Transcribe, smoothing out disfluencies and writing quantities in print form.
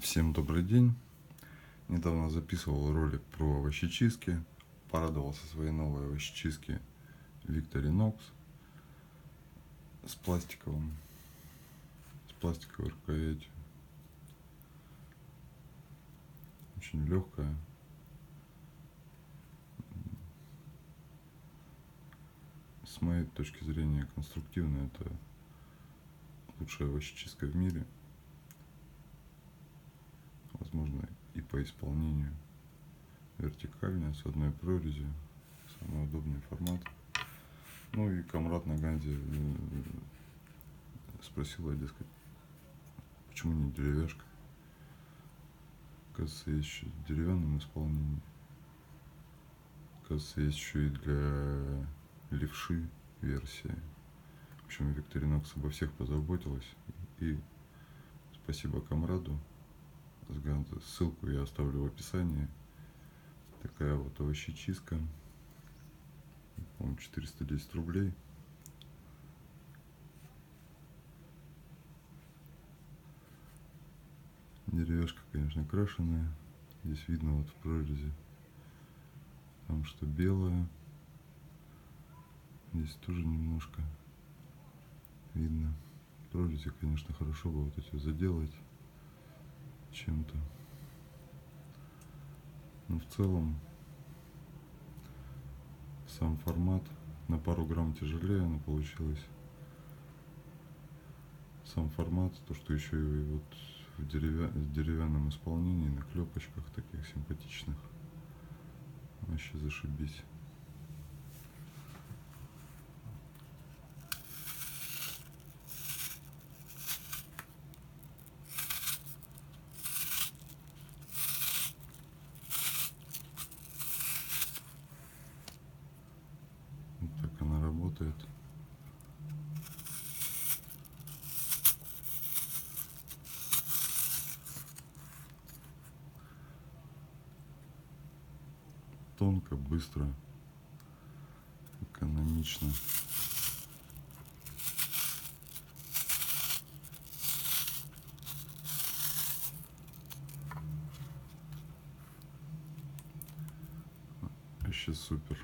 Всем добрый день. Недавно записывал ролик про овощечистки. Порадовался своей новой овощечистки Victorinox с пластиковой рукоятью. Очень легкая. С моей точки зрения конструктивная. Это лучшая овощечистка в мире. Возможно, и по исполнению. Вертикальная, с одной прорезью. Самый удобный формат. Ну и Камрад на Ганзе спросила, дескать, почему не деревяшка? Кажется, есть еще в деревянном исполнении. Кажется, есть еще и для левши версия. В общем, Victorinox обо всех позаботилась. И спасибо Камраду с Ганзы. Ссылку я оставлю в описании. Такая вот овощечистка. По-моему, 410 рублей. Деревяшка, конечно, крашеная. Здесь видно вот в прорези. Там что белое. Здесь тоже немножко видно. Прорези, конечно, хорошо бы вот эти заделать чем-то. Но в целом сам формат на пару грамм тяжелее она получилась. Сам формат, то что еще и вот в деревянном исполнении, на клепочках таких симпатичных. Вообще зашибись. Вот так она работает. Тонко, быстро, экономично. Вообще супер.